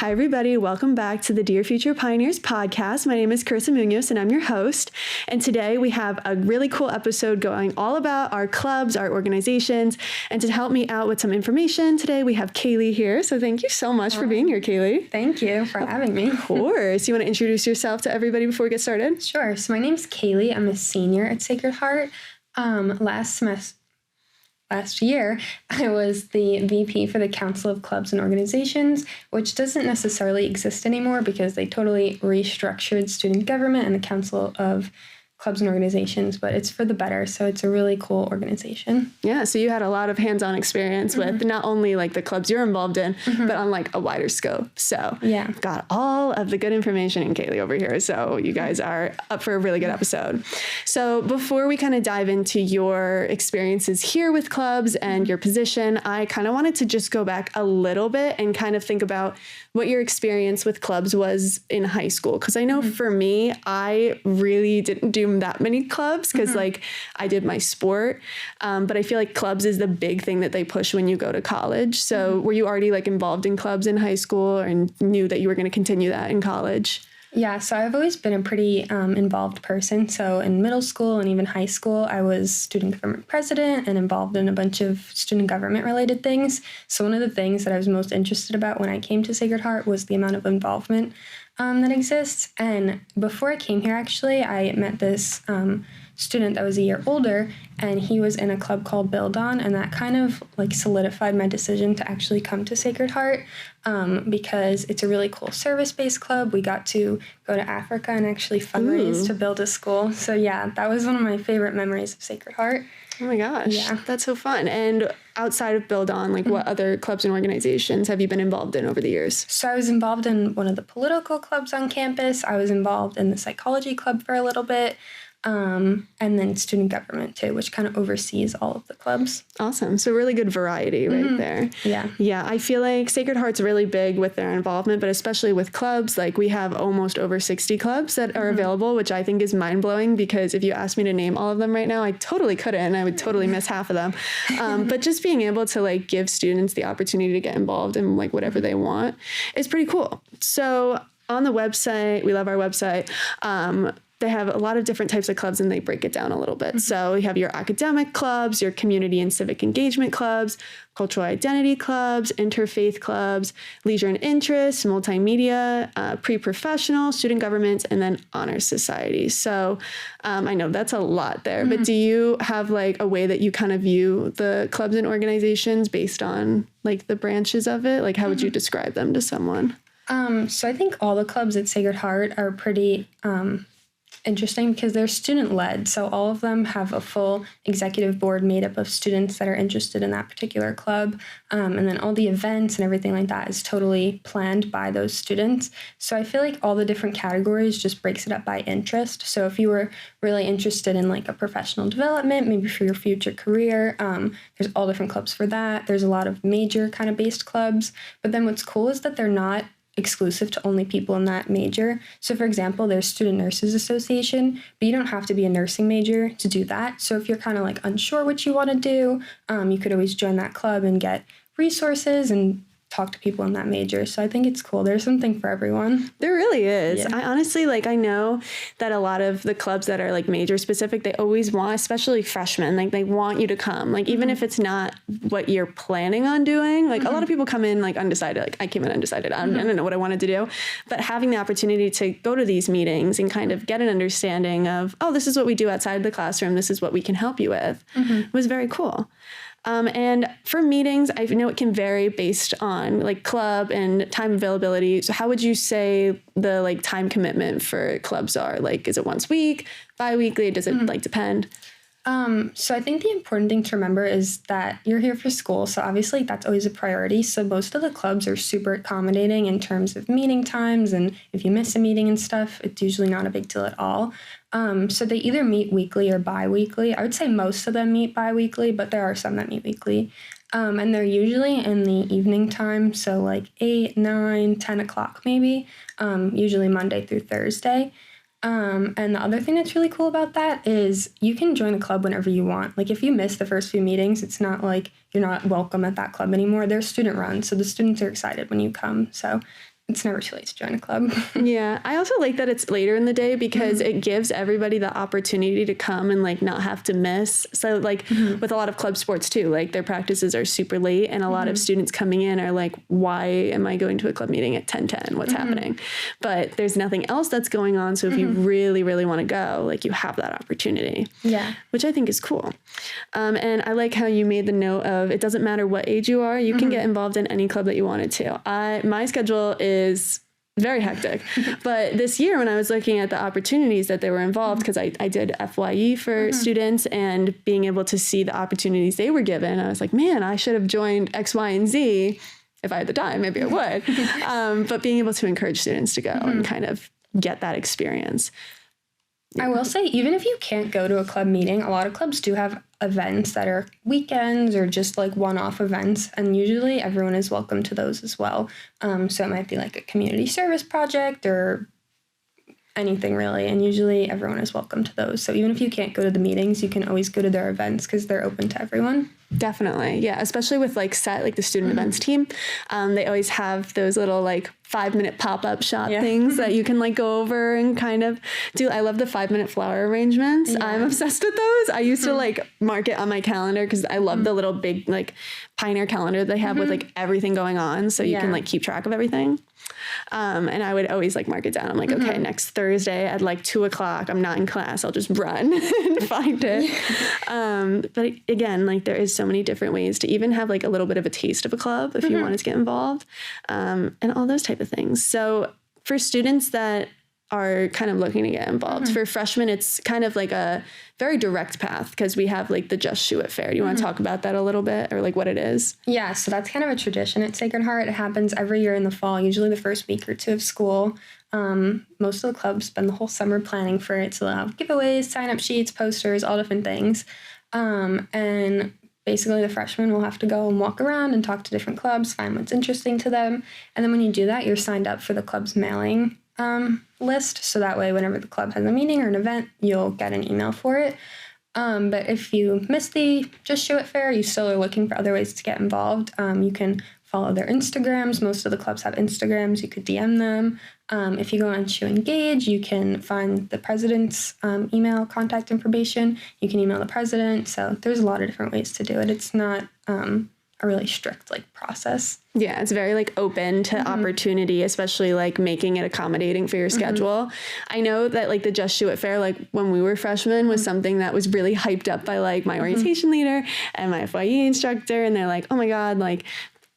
Hi, everybody. Welcome back to the Dear Future Pioneers podcast. My name is Carissa Munoz, and I'm your host. And today we have a really cool episode going all about our clubs, our organizations. And to help me out with some information today, we have Kaylee here. So thank you so much for being here, Kaylee. Thank you for having me. Of course. You want to introduce yourself to everybody before we get started? Sure. So my name's Kaylee. I'm a senior at Sacred Heart. Last year, I was the VP for the Council of Clubs and Organizations, which doesn't necessarily exist anymore because they totally restructured student government and the Council of Clubs and Organizations, but it's for the better. So it's a really cool organization. Yeah. So you had a lot of hands-on experience with not only like the clubs you're involved in, but on like a wider scope. So yeah, got all of the good information in Kaylee over here. So you guys are up for a really good episode. So before we kind of dive into your experiences here with clubs and your position, I kind of wanted to just go back a little bit and kind of think about what your experience with clubs was in high school. Because I know for me, I really didn't do that many clubs because like I did my sport. But I feel like clubs is the big thing that they push when you go to college. So were you already like involved in clubs in high school and knew that you were going to continue that in college? Yeah, so I've always been a pretty involved person. So in middle school and even high school, I was student government president and involved in a bunch of student government related things. So one of the things that I was most interested about when I came to Sacred Heart was the amount of involvement that exists. And before I came here, actually, I met this student that was a year older, and he was in a club called 𝚘𝚏𝚑, and that kind of like solidified my decision to actually come to Sacred Heart because it's a really cool service-based club. We got to go to Africa and actually fundraise to build a school. So yeah, that was one of my favorite memories of Sacred Heart. Oh my gosh, yeah, that's so fun. And outside of 𝚘𝚏𝚑, like what other clubs and organizations have you been involved in over the years? So I was involved in one of the political clubs on campus. I was involved in the psychology club for a little bit. And then student government too, which kind of oversees all of the clubs. Awesome. So really good variety right there. Yeah. Yeah. I feel like Sacred Heart's really big with their involvement, but especially with clubs, like we have almost over 60 clubs that are available, which I think is mind blowing because if you asked me to name all of them right now, I totally couldn't and I would totally miss half of them. But just being able to like give students the opportunity to get involved in like whatever they want is pretty cool. So on the website, we love our website. They have a lot of different types of clubs and they break it down a little bit. So you have your academic clubs, your community and civic engagement clubs, cultural identity clubs, interfaith clubs, leisure and interests, multimedia, pre-professional, student governments, and then honor societies. So I know that's a lot there, but do you have like a way that you kind of view the clubs and organizations based on like the branches of it? Like how would you describe them to someone? So I think all the clubs at Sacred Heart are pretty interesting because they're student-led. So all of them have a full executive board made up of students that are interested in that particular club. And then all the events and everything like that is totally planned by those students. So I feel like all the different categories just breaks it up by interest. So if you were really interested in like a professional development, maybe for your future career, there's all different clubs for that. There's a lot of major kind of based clubs. But then what's cool is that they're not exclusive to only people in that major. So for example, there's Student Nurses Association, but you don't have to be a nursing major to do that. So if you're kind of like unsure what you want to do, you could always join that club and get resources and talk to people in that major. So I think it's cool. There's something for everyone. There really is. Yeah. I honestly, like, I know that a lot of the clubs that are like major specific, they always want, especially freshmen, like they want you to come, like, even if it's not what you're planning on doing, like a lot of people come in like undecided, like I came in undecided. I don't know what I wanted to do, but having the opportunity to go to these meetings and kind of get an understanding of, oh, this is what we do outside the classroom. This is what we can help you with was very cool. And for meetings, I know it can vary based on like club and time availability. So how would you say the like time commitment for clubs are? Like, is it once a week, bi-weekly? Does it like depend? So I think the important thing to remember is that you're here for school. So obviously that's always a priority. So most of the clubs are super accommodating in terms of meeting times. And if you miss a meeting and stuff, it's usually not a big deal at all. So they either meet weekly or bi-weekly. I would say most of them meet bi-weekly, but there are some that meet weekly. And they're usually in the evening time. So like 8, 9, 10 o'clock maybe, usually Monday through Thursday. And the other thing that's really cool about that is you can join a club whenever you want. Like if you miss the first few meetings, it's not like you're not welcome at that club anymore. They're student run, so the students are excited when you come. So it's never too late to join a club. Yeah, I also like that it's later in the day because it gives everybody the opportunity to come and like not have to miss. So like with a lot of club sports too, like their practices are super late and a lot of students coming in are like, why am I going to a club meeting at 10:10? What's happening? But there's nothing else that's going on. So if you really, really want to go, like you have that opportunity. Yeah. Which I think is cool. And I like how you made the note of it doesn't matter what age you are, you can get involved in any club that you wanted to. My schedule is very hectic. But this year when I was looking at the opportunities that they were involved, because I did FYE for students and being able to see the opportunities they were given, I was like, man, I should have joined X, Y, and Z. If I had the time, maybe I would. But being able to encourage students to go and kind of get that experience. I will say, even if you can't go to a club meeting, a lot of clubs do have events that are weekends or just like one-off events, and usually everyone is welcome to those as well. So it might be like a community service project or anything really, and usually everyone is welcome to those. So even if you can't go to the meetings, you can always go to their events because they're open to everyone. Definitely. Yeah. Especially with like the student events team. They always have those little like 5-minute pop-up shop things that you can like go over and kind of do. I love the 5-minute flower arrangements. I'm obsessed with those. I used to like mark it on my calendar because I love the little big like Pioneer calendar they have with like everything going on. So you can like keep track of everything. And I would always like mark it down. I'm like, okay, next Thursday at like 2:00, I'm not in class. I'll just run and find it. But again, like there is so many different ways to even have like a little bit of a taste of a club if you wanted to get involved, and all those type of things. So for students that are kind of looking to get involved, for freshmen, it's kind of like a very direct path because we have like the Just Shoot It Fair. Do you want to talk about that a little bit or like what it is? Yeah, so that's kind of a tradition at Sacred Heart. It happens every year in the fall, usually the first week or two of school. Most of the clubs spend the whole summer planning for it. So they'll have giveaways, sign-up sheets, posters, all different things. And basically the freshmen will have to go and walk around and talk to different clubs, find what's interesting to them. And then when you do that, you're signed up for the club's mailing list. So that way, whenever the club has a meeting or an event, you'll get an email for it. But if you miss the Just Show It Fair, you still are looking for other ways to get involved. You can follow their Instagrams. Most of the clubs have Instagrams. You could DM them. If you go on to Engage, you can find the president's email contact information. You can email the president. So there's a lot of different ways to do it. It's not a really strict like process. Yeah, it's very like open to opportunity, especially like making it accommodating for your schedule. I know that like the Just Shoot It Fair, like when we were freshmen, was something that was really hyped up by like my orientation leader and my FYE instructor, and they're like, oh my God, like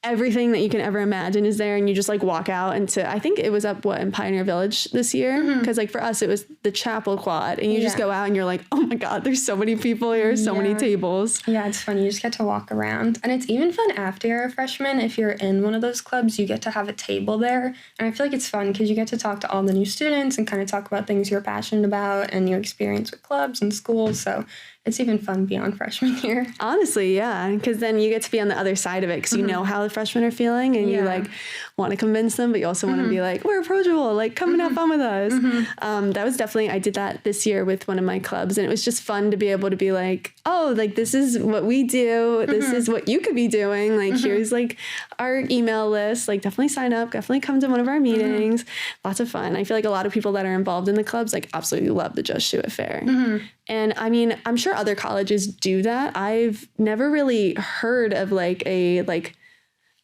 everything that you can ever imagine is there, and you just like walk out into, I think it was up in Pioneer Village this year, because like for us it was the chapel quad, and you just go out and you're like, oh my God, there's so many people here, so many tables. Yeah, it's fun. You just get to walk around, and it's even fun after you're a freshman. If you're in one of those clubs, you get to have a table there, and I feel like it's fun because you get to talk to all the new students and kind of talk about things you're passionate about and your experience with clubs and schools. So it's even fun beyond freshman year. Honestly, yeah, because then you get to be on the other side of it because you know how the freshmen are feeling, and you like want to convince them, but you also want to be like, we're approachable, like come and have fun with us. That was definitely, I did that this year with one of my clubs, and it was just fun to be able to be like, oh, like this is what we do. This is what you could be doing. Like here's like our email list. Like definitely sign up. Definitely come to one of our meetings. Lots of fun. I feel like a lot of people that are involved in the clubs like absolutely love the Just Shoot It Fair. And I mean, I'm sure other colleges do that. I've never really heard of like a, like,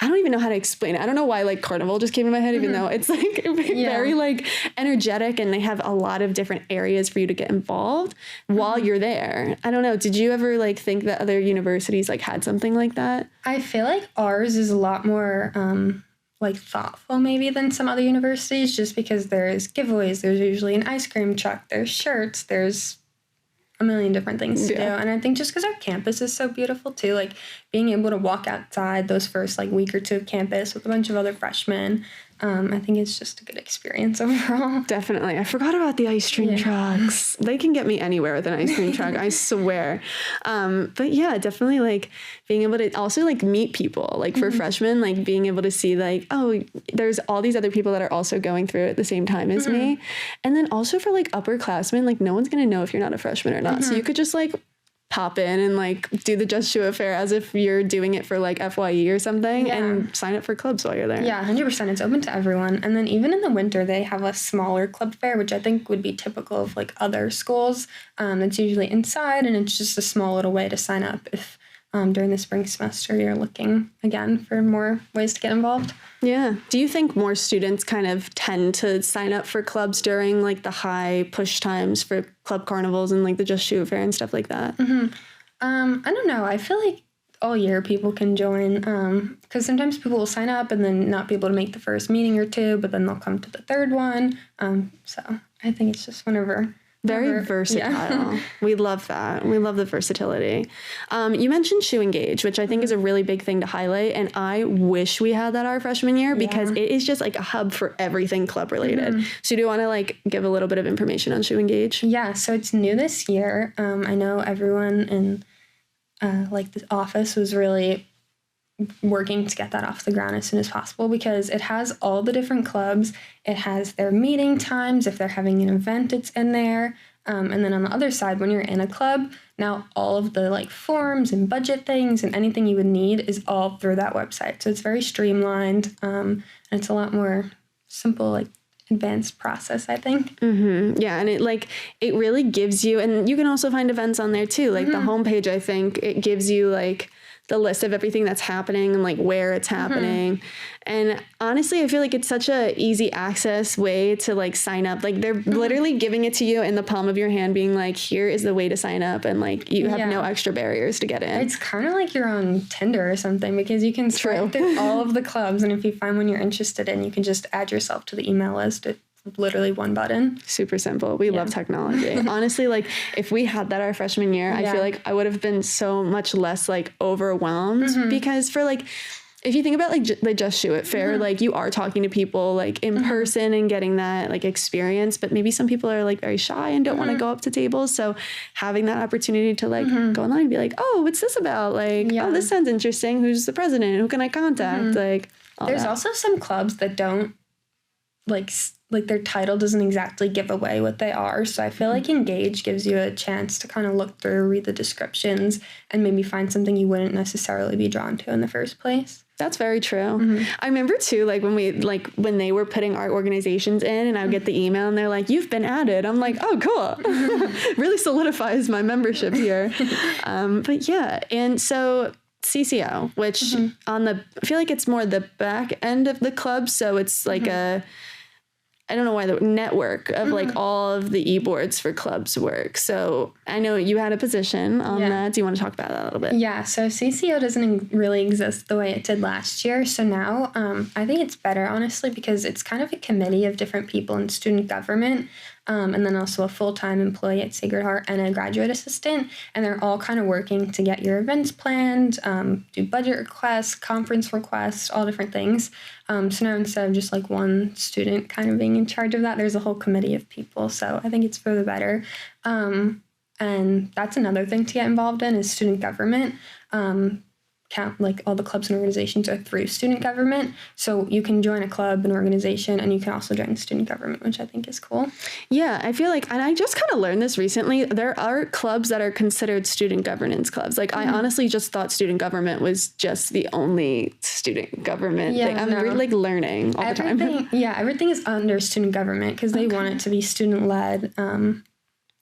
I don't even know how to explain it. I don't know why like carnival just came in my head, even though it's like very like energetic, and they have a lot of different areas for you to get involved while you're there. I don't know. Did you ever like think that other universities like had something like that? I feel like ours is a lot more like thoughtful maybe than some other universities, just because there's giveaways. There's usually an ice cream truck. There's shirts. There's a million different things to do. And I think just because our campus is so beautiful too, like being able to walk outside those first like week or two of campus with a bunch of other freshmen, I think it's just a good experience overall. Definitely. I forgot about the ice cream trucks. They can get me anywhere with an ice cream truck, I swear. But yeah, definitely like being able to also like meet people, like for freshmen, like being able to see like, oh, there's all these other people that are also going through it at the same time as me. And then also for like upperclassmen, like no one's going to know if you're not a freshman or not. So you could just like pop in and like do the Just Shoot It fair as if you're doing it for like FYE or something and sign up for clubs while you're there. Yeah, 100%. It's open to everyone. And then even in the winter, they have a smaller club fair, which I think would be typical of like other schools. It's usually inside, and it's just a small little way to sign up if during the spring semester you're looking again for more ways to get involved. Yeah. Do you think more students kind of tend to sign up for clubs during like the high push times for club carnivals and like the Just Shoot fair and stuff like that? I don't know. I feel like all year people can join because sometimes people will sign up and then not be able to make the first meeting or two, but then they'll come to the third one. So I think it's just whenever. Very versatile. Yeah. We love that. We love the versatility. You mentioned Shoe Engage, which I think is a really big thing to highlight. And I wish we had that our freshman year because it is just like a hub for everything club related. So do you want to like give a little bit of information on Shoe Engage? Yeah. So it's new this year. I know everyone in like the office was really working to get that off the ground as soon as possible because it has all the different clubs. It has their meeting times. If they're having an event, it's in there. And then on the other side, when you're in a club, now all of the like forms and budget things and anything you would need is all through that website. So it's very streamlined and it's a lot more simple, like advanced process, I think. Yeah, and it really gives you, and you can also find events on there too. Like the homepage, I think it gives you like the list of everything that's happening and like where it's happening. And honestly, I feel like it's such a easy access way to like sign up. Like they're literally giving it to you in the palm of your hand, being like, here is the way to sign up. And like, you have no extra barriers to get in. It's kind of like you're on Tinder or something because you can swipe through all of the clubs. And if you find one you're interested in, you can just add yourself to the email list. It's literally one button. Super simple. We love technology. Honestly, like if we had that our freshman year, I feel like I would have been so much less like overwhelmed because for like, if you think about like the Just Shoot It fair, like you are talking to people like in person and getting that like experience, but maybe some people are like very shy and don't want to go up to tables. So having that opportunity to like go online and be like, oh, what's this about? Like, oh, this sounds interesting. Who's the president? Who can I contact? Like, there's also some clubs that don't like their title doesn't exactly give away what they are. So I feel like Engage gives you a chance to kind of look through, read the descriptions, and maybe find something you wouldn't necessarily be drawn to in the first place. That's very true. I remember too, like when they were putting art organizations in and I would get the email and they're like, you've been added. I'm like, oh, cool. Really solidifies my membership here. But yeah. And so CCO, which I feel like it's more the back end of the club. So it's like I don't know why the network of like all of the e-boards for clubs work. So I know you had a position on that. Do you want to talk about that a little bit? Yeah. So CCO doesn't really exist the way it did last year. So now I think it's better, honestly, because it's kind of a committee of different people in student government. And then also a full-time employee at Sacred Heart and a graduate assistant. And they're all kind of working to get your events planned, do budget requests, conference requests, all different things. So now instead of just like one student kind of being in charge of that, there's a whole committee of people. So I think it's for the better. And that's another thing to get involved in is student government. Like all the clubs and organizations are through student government. So you can join a club, an organization, and you can also join student government, which I think is cool. Yeah, I feel like, and I just kind of learned this recently, there are clubs that are considered student governance clubs. Like I honestly just thought student government was just the only student government thing. I'm really like learning all the time. Yeah, everything is under student government because they want it to be student-led and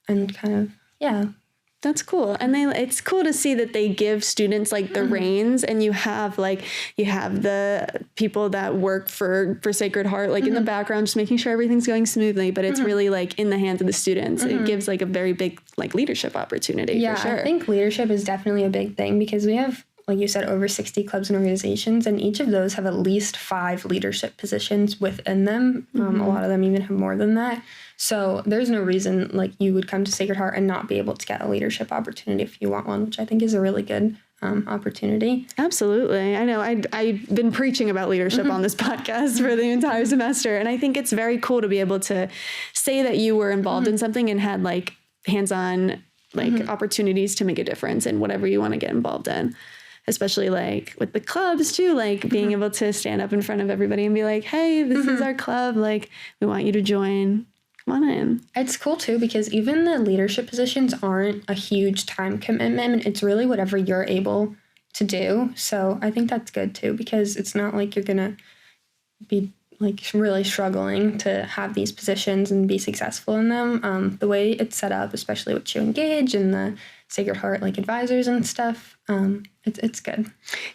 kind of, That's cool. And it's cool to see that they give students like the reins, and you have the people that work for Sacred Heart, like in the background, just making sure everything's going smoothly, but it's really like in the hands of the students. It gives like a very big like leadership opportunity for sure. I think leadership is definitely a big thing because we have, like you said, over 60 clubs and organizations, and each of those have at least 5 leadership positions within them. A lot of them even have more than that. So there's no reason like you would come to Sacred Heart and not be able to get a leadership opportunity if you want one, which I think is a really good opportunity. Absolutely. I know I've been preaching about leadership on this podcast for the entire semester, and I think it's very cool to be able to say that you were involved in something and had like hands-on like opportunities to make a difference in whatever you want to get involved in. Especially like with the clubs too, like being able to stand up in front of everybody and be like, hey, this is our club. Like we want you to join. Fun. It's cool too because even the leadership positions aren't a huge time commitment. It's really whatever you're able to do. So I think that's good too because it's not like you're gonna be like really struggling to have these positions and be successful in them. The way it's set up, especially with you Engage and the Sacred Heart like advisors and stuff, it's good.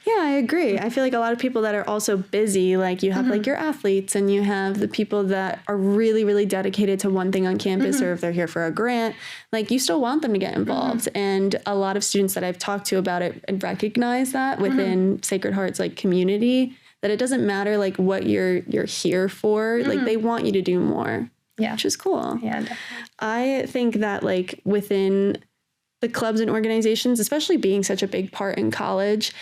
Yeah, I agree. I feel like a lot of people that are also busy, like you have like your athletes and you have the people that are really, really dedicated to one thing on campus, or if they're here for a grant, like you still want them to get involved. And a lot of students that I've talked to about it and recognize that within Sacred Heart's like community, that it doesn't matter like what you're here for, like they want you to do more. Yeah. Which is cool. Yeah, definitely. I think that like within the clubs and organizations, especially being such a big part in college,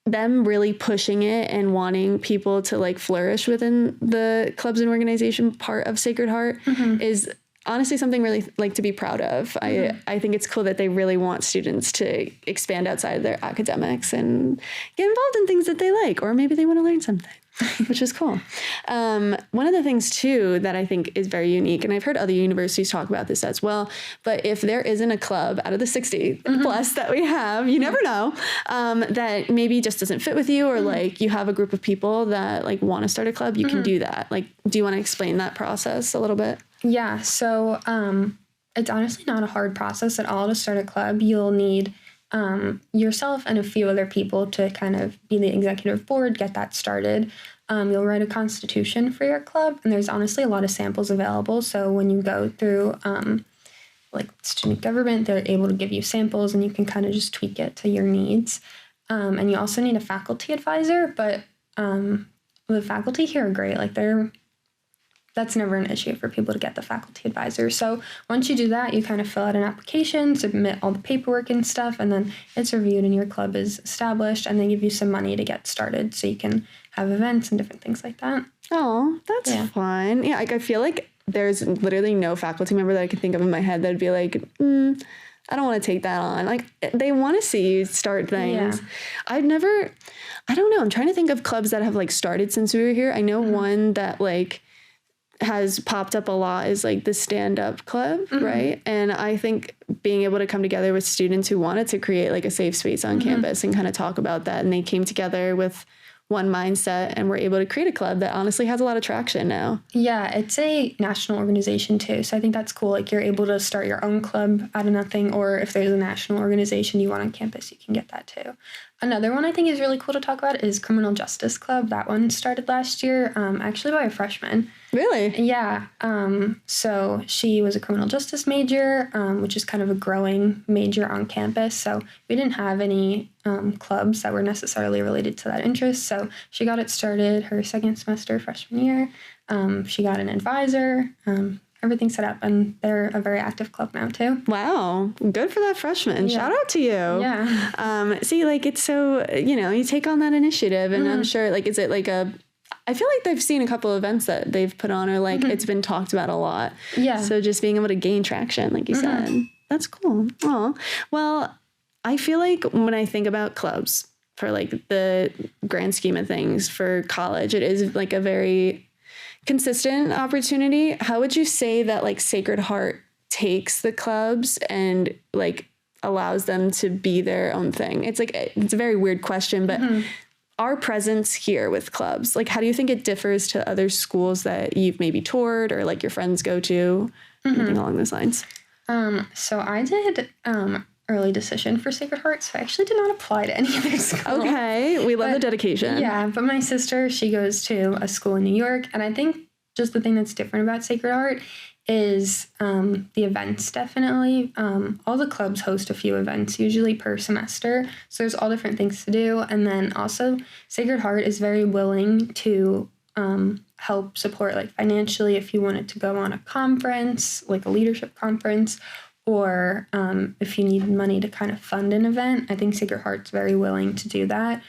them really pushing it and wanting people to like flourish within the clubs and organization part of Sacred Heart is honestly something really like to be proud of. I think it's cool that they really want students to expand outside of their academics and get involved in things that they like, or maybe they want to learn something. Which is cool. One of the things too that I think is very unique, and I've heard other universities talk about this as well, but if there isn't a club out of the 60 plus that we have, you never know, that maybe just doesn't fit with you, or like you have a group of people that like want to start a club, you can do that. Like, do you want to explain that process a little bit? Yeah, so it's honestly not a hard process at all to start a club. You'll need yourself and a few other people to kind of be the executive board, get that started. You'll write a constitution for your club, and there's honestly a lot of samples available. So when you go through like student government, they're able to give you samples and you can kind of just tweak it to your needs. And you also need a faculty advisor, but the faculty here are great. Like that's never an issue for people to get the faculty advisor. So once you do that, you kind of fill out an application, submit all the paperwork and stuff, and then it's reviewed and your club is established, and they give you some money to get started so you can have events and different things like that. Oh, that's fun. Yeah, like I feel like there's literally no faculty member that I can think of in my head that would be like, I don't want to take that on. Like they want to see you start things. Yeah. I don't know. I'm trying to think of clubs that have like started since we were here. I know one that like has popped up a lot is like the stand-up club, right? And I think being able to come together with students who wanted to create like a safe space on campus and kind of talk about that, and they came together with one mindset and were able to create a club that honestly has a lot of traction now. Yeah, it's a national organization too, so I think that's cool. Like you're able to start your own club out of nothing, or if there's a national organization you want on campus, you can get that too. Another one I think is really cool to talk about is Criminal Justice Club. That one started last year, actually by a freshman. Really? Yeah. So she was a criminal justice major, which is kind of a growing major on campus. So we didn't have any clubs that were necessarily related to that interest. So she got it started her second semester freshman year. She got an advisor. Everything set up, and they're a very active club now too. Wow. Good for that freshman. Yeah. Shout out to you. Yeah. See, like, it's so, you take on that initiative, and I'm sure, like, is it like I feel like they've seen a couple of events that they've put on, or like it's been talked about a lot. Yeah. So just being able to gain traction, like you said, that's cool. Oh, well, I feel like when I think about clubs for like the grand scheme of things for college, it is like a very consistent opportunity. How would you say that like Sacred Heart takes the clubs and like allows them to be their own thing? It's like, it's a very weird question, but our presence here with clubs, like, how do you think it differs to other schools that you've maybe toured or like your friends go to, anything along those lines? So I did early decision for Sacred Heart, so I actually did not apply to any other school. Okay, we love the dedication. Yeah, but my sister, she goes to a school in New York, and I think just the thing that's different about Sacred Heart is the events, definitely. All the clubs host a few events, usually per semester, so there's all different things to do, and then also Sacred Heart is very willing to help support like financially if you wanted to go on a conference, like a leadership conference, or if you need money to kind of fund an event. I think Sacred Heart's very willing to do that,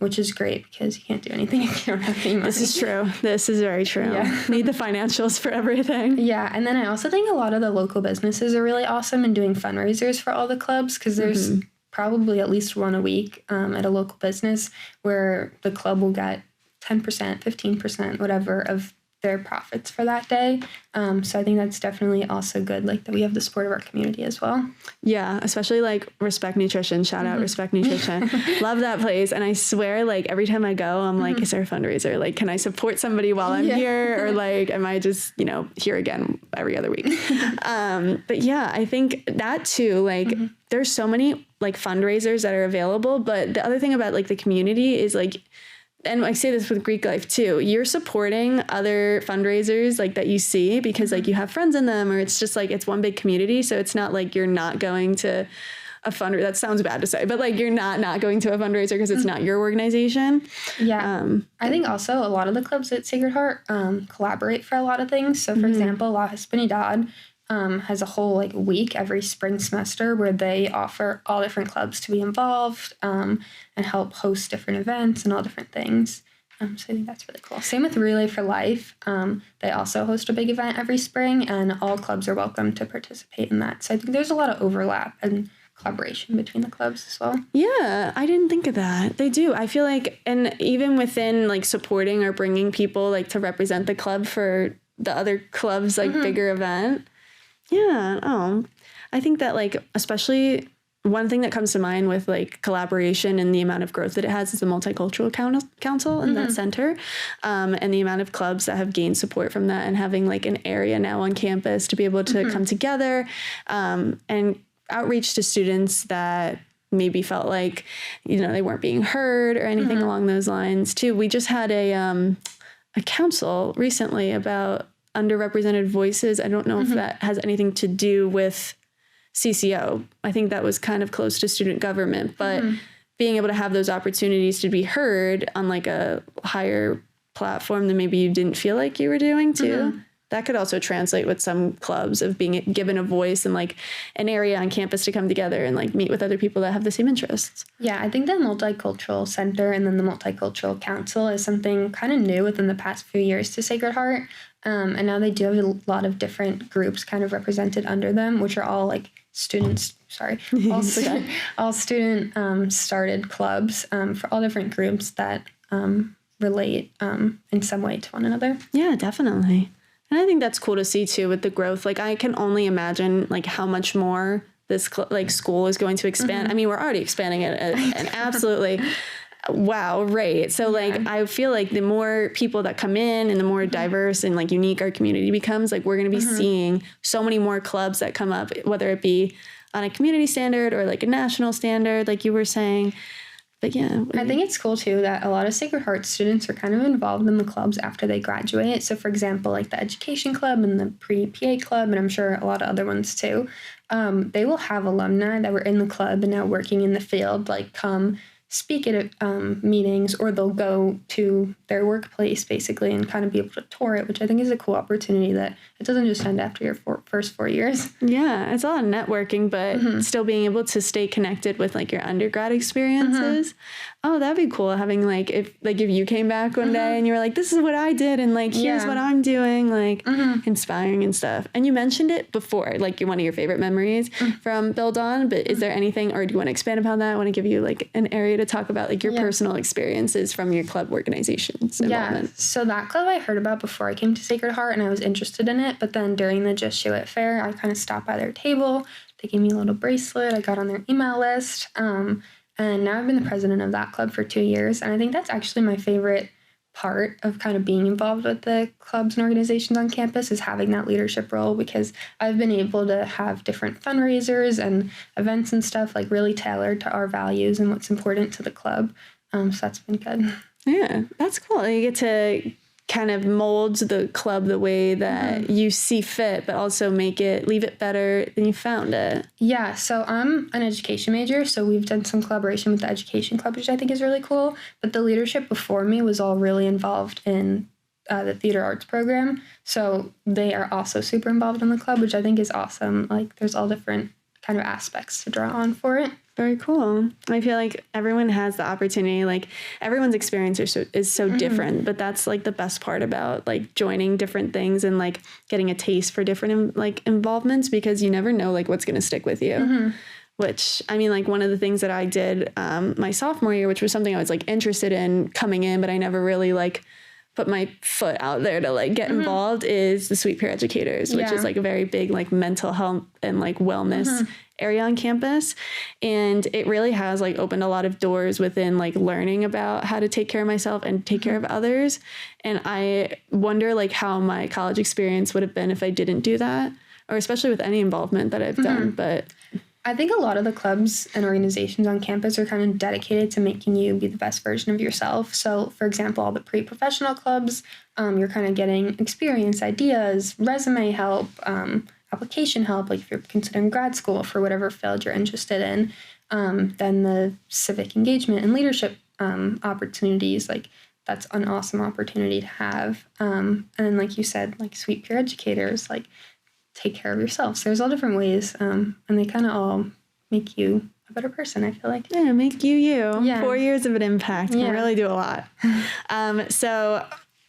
which is great because you can't do anything if you don't have any money. This is true. This is very true. Yeah. Need the financials for everything. Yeah, and then I also think a lot of the local businesses are really awesome in doing fundraisers for all the clubs, because there's probably at least one a week at a local business where the club will get 10%, 15%, whatever, of their profits for that day. So I think that's definitely also good, like that we have the support of our community as well. Yeah, especially like Respect Nutrition. Shout out Respect Nutrition. Love that place. And I swear, like every time I go, I'm like, is there a fundraiser? Like, can I support somebody while I'm here? Or like, am I just, here again every other week? But yeah, I think that too, like there's so many like fundraisers that are available. But the other thing about like the community is like, and I say this with Greek life too, you're supporting other fundraisers like that you see because like you have friends in them, or it's just like it's one big community. So it's not like you're not going to a fundraiser. That sounds bad to say, but like you're not going to a fundraiser because it's not your organization. Yeah. I think also a lot of the clubs at Sacred Heart collaborate for a lot of things. So for example, 𝚕𝚒𝚒𝚘 has a whole like week every spring semester where they offer all different clubs to be involved and help host different events and all different things. So I think that's really cool. Same with Relay for Life. They also host a big event every spring, and all clubs are welcome to participate in that. So I think there's a lot of overlap and collaboration between the clubs as well. Yeah, I didn't think of that. They do. I feel like, and even within like supporting or bringing people like to represent the club for the other club's like bigger event. Yeah. Oh, I think that like, especially one thing that comes to mind with like collaboration and the amount of growth that it has is the Multicultural Council and that center, and the amount of clubs that have gained support from that, and having like an area now on campus to be able to come together and outreach to students that maybe felt like, they weren't being heard or anything along those lines too. We just had a council recently about underrepresented voices. I don't know if that has anything to do with CCO. I think that was kind of close to student government, but being able to have those opportunities to be heard on like a higher platform than maybe you didn't feel like you were doing too. That could also translate with some clubs of being given a voice and like an area on campus to come together and like meet with other people that have the same interests. Yeah, I think the Multicultural Center and then the Multicultural Council is something kind of new within the past few years to Sacred Heart. And now they do have a lot of different groups kind of represented under them, which are all like all student started clubs for all different groups that relate in some way to one another. Yeah, definitely. And I think that's cool to see too with the growth. Like I can only imagine like how much more this school is going to expand. I mean, we're already expanding it at an absolutely wow rate. So like I feel like the more people that come in and the more diverse and like unique our community becomes, like we're going to be seeing so many more clubs that come up, whether it be on a community standard or like a national standard, like you were saying. But yeah. I think it's cool too that a lot of Sacred Heart students are kind of involved in the clubs after they graduate. So for example, like the education club and the pre-PA club, and I'm sure a lot of other ones too, they will have alumni that were in the club and now working in the field, like come speak at meetings, or they'll go to their workplace basically and kind of be able to tour it, which I think is a cool opportunity that it doesn't just end after your first 4 years. Yeah, it's a lot of networking, but still being able to stay connected with like your undergrad experiences. Oh, that'd be cool having like if you came back one day and you were like, this is what I did and like here's what I'm doing, like inspiring and stuff. And you mentioned it before, like one of your favorite memories from Build On, but is there anything, or do you want to expand upon that? I want to give you like an area to talk about like your personal experiences from your club organizations involvement. Yeah, so that club I heard about before I came to Sacred Heart and I was interested in it, but then during the Just Show It fair, I kind of stopped by their table. They gave me a little bracelet. I got on their email list. And now I've been the president of that club for 2 years. And I think that's actually my favorite part of kind of being involved with the clubs and organizations on campus, is having that leadership role, because I've been able to have different fundraisers and events and stuff like really tailored to our values and what's important to the club. So that's been good. Yeah, that's cool. You get to kind of mold the club the way that you see fit, but also leave it better than you found it. Yeah, so I'm an education major, so we've done some collaboration with the education club, which I think is really cool. But the leadership before me was all really involved in the theater arts program. So they are also super involved in the club, which I think is awesome. Like there's all different kind of aspects to draw on for it. Very cool. I feel like everyone has the opportunity, like everyone's experience is so different, but that's like the best part about like joining different things and like getting a taste for different like involvements, because you never know like what's going to stick with you. Which, I mean, like one of the things that I did my sophomore year, which was something I was like interested in coming in, but I never really like put my foot out there to like get involved is the Sweet Peer Educators, which is like a very big like mental health and like wellness area on campus. And it really has like opened a lot of doors within like learning about how to take care of myself and take care of others. And I wonder like how my college experience would have been if I didn't do that, or especially with any involvement that I've done. But I think a lot of the clubs and organizations on campus are kind of dedicated to making you be the best version of yourself. So, for example, all the pre-professional clubs, you're kind of getting experience, ideas, resume help, application help, like if you're considering grad school for whatever field you're interested in. Then the civic engagement and leadership opportunities, like that's an awesome opportunity to have. And then, like you said, like Sweet Peer Educators, like take care of yourself. So there's all different ways, and they kind of all make you a better person, I feel like. Yeah, make you. Yeah. 4 years of an impact can really do a lot. So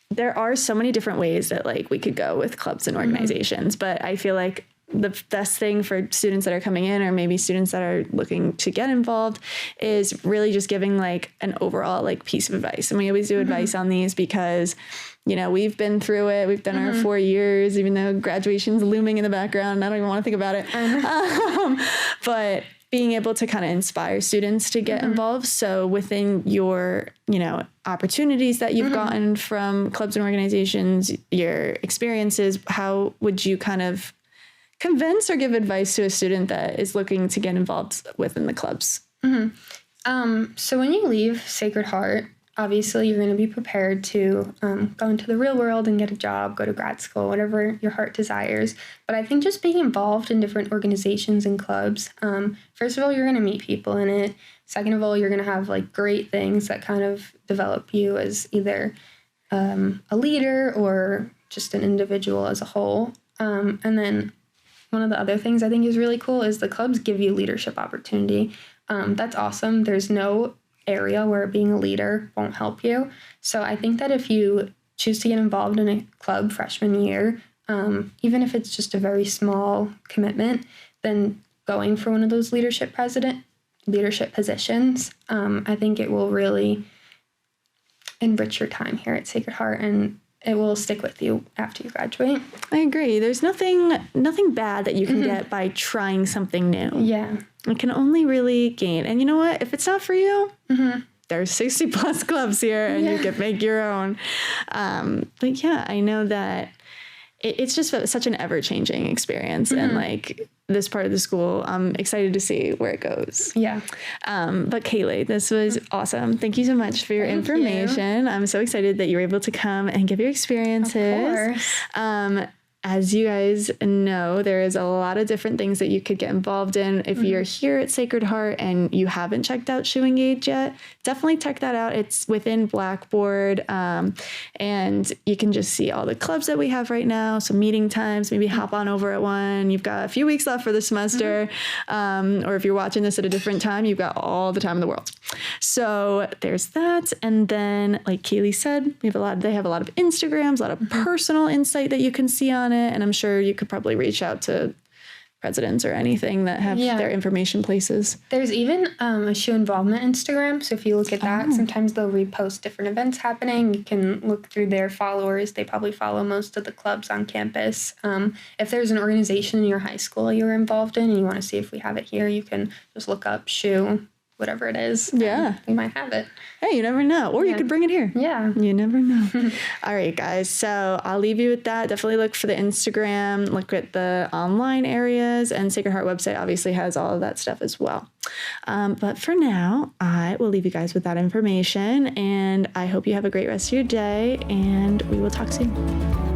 there are so many different ways that like we could go with clubs and organizations, but I feel like the best thing for students that are coming in, or maybe students that are looking to get involved, is really just giving like an overall like piece of advice. And we always do advice on these because, you know, we've been through it. We've done our 4 years, even though graduation's looming in the background. I don't even want to think about it. But being able to kind of inspire students to get involved. So within your, you know, opportunities that you've gotten from clubs and organizations, your experiences, how would you kind of convince or give advice to a student that is looking to get involved within the clubs? So when you leave Sacred Heart, obviously you're going to be prepared to go into the real world and get a job, go to grad school, whatever your heart desires. But I think just being involved in different organizations and clubs, first of all, you're going to meet people in it. Second of all, you're going to have like great things that kind of develop you as either a leader or just an individual as a whole. And then one of the other things I think is really cool is the clubs give you leadership opportunity. That's awesome. There's no area where being a leader won't help you. So I think that if you choose to get involved in a club freshman year, even if it's just a very small commitment, then going for one of those leadership positions, I think it will really enrich your time here at Sacred Heart, and it will stick with you after you graduate. I agree. There's nothing bad that you can get by trying something new. Yeah. It can only really gain. And you know what? If it's not for you, there's 60 plus clubs here and you can make your own. But yeah, I know that it's just such an ever-changing experience. And like this part of the school, I'm excited to see where it goes. Yeah. But Kaylee, this was awesome. Thank you so much for your information. I'm so excited that you were able to come and give your experiences. Of course. As you guys know, there is a lot of different things that you could get involved in. If you're here at Sacred Heart and you haven't checked out 𝚎𝚒 yet, definitely check that out. It's within Blackboard, and you can just see all the clubs that we have right now, some meeting times, maybe hop on over at one. You've got a few weeks left for the semester, or if you're watching this at a different time, you've got all the time in the world. So there's that. And then, like Kaylee said, they have a lot of Instagrams, a lot of personal insight that you can see on it, and I'm sure you could probably reach out to presidents or anything that have their information places. There's even a shoe involvement Instagram, so if you look at that, sometimes they'll repost different events happening. You can look through their followers. They probably follow most of the clubs on campus. If there's an organization in your high school you're involved in and you want to see if we have it here, you can just look up shoe, whatever it is. Yeah. We might have it. Hey, you never know. Or you could bring it here. Yeah. You never know. All right, guys. So I'll leave you with that. Definitely look for the Instagram, look at the online areas, and Sacred Heart website obviously has all of that stuff as well. But for now, I will leave you guys with that information, and I hope you have a great rest of your day, and we will talk soon.